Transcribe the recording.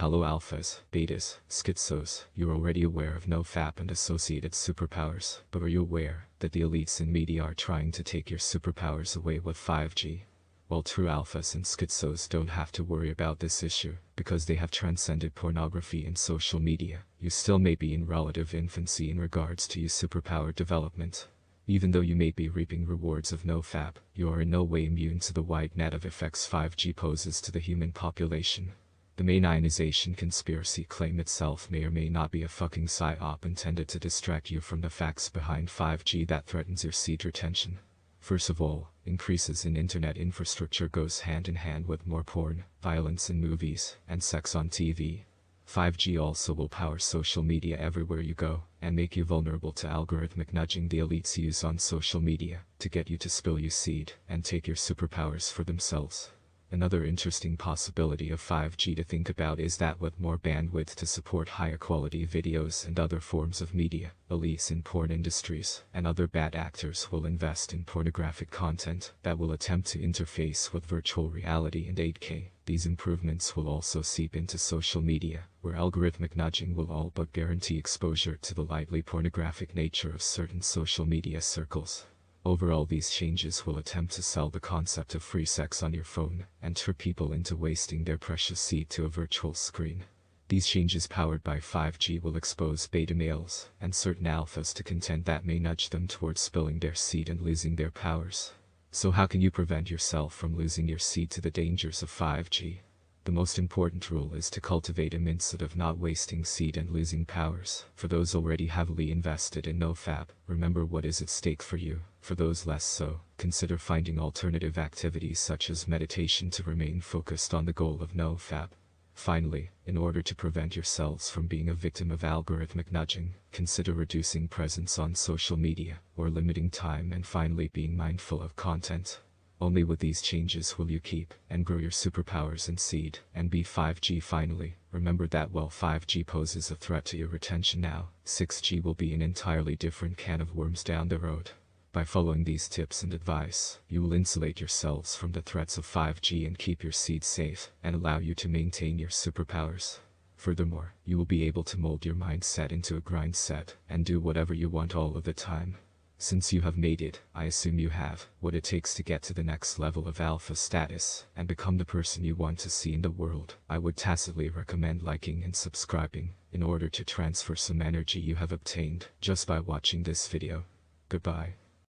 Hello alphas, betas, schizos, you're already aware of NoFap and associated superpowers, but are you aware that the elites in media are trying to take your superpowers away with 5G? Well, true alphas and schizos don't have to worry about this issue, because they have transcended pornography and social media. You still may be in relative infancy in regards to your superpower development. Even though you may be reaping rewards of NoFap, you are in no way immune to the wide net of effects 5G poses to the human population. The main ionization conspiracy claim itself may or may not be a fucking psyop intended to distract you from the facts behind 5G that threatens your seed retention. First of all, increases in internet infrastructure goes hand in hand with more porn, violence in movies, and sex on TV. 5G also will power social media everywhere you go, and make you vulnerable to algorithmic nudging the elites use on social media, to get you to spill your seed, and take your superpowers for themselves. Another interesting possibility of 5G to think about is that with more bandwidth to support higher quality videos and other forms of media, elites in porn industries and other bad actors will invest in pornographic content that will attempt to interface with virtual reality and 8K. These improvements will also seep into social media, where algorithmic nudging will all but guarantee exposure to the lightly pornographic nature of certain social media circles. Overall, these changes will attempt to sell the concept of free sex on your phone, and trick people into wasting their precious seed to a virtual screen. These changes powered by 5G will expose beta males and certain alphas to content that may nudge them towards spilling their seed and losing their powers. So how can you prevent yourself from losing your seed to the dangers of 5G? The most important rule is to cultivate a mindset of not wasting seed and losing powers. For those already heavily invested in NoFap, remember what is at stake for you. For those less so, consider finding alternative activities such as meditation to remain focused on the goal of NoFap. Finally, in order to prevent yourselves from being a victim of algorithmic nudging, consider reducing presence on social media, or limiting time, and finally being mindful of content. Only with these changes will you keep and grow your superpowers and seed, and be 5G. Finally, remember that while 5G poses a threat to your retention now, 6G will be an entirely different can of worms down the road. By following these tips and advice, you will insulate yourselves from the threats of 5G and keep your seed safe, and allow you to maintain your superpowers. Furthermore, you will be able to mold your mindset into a grind set, and do whatever you want all of the time. Since you have made it, I assume you have what it takes to get to the next level of alpha status, and become the person you want to see in the world. I would tacitly recommend liking and subscribing, in order to transfer some energy you have obtained just by watching this video. Goodbye.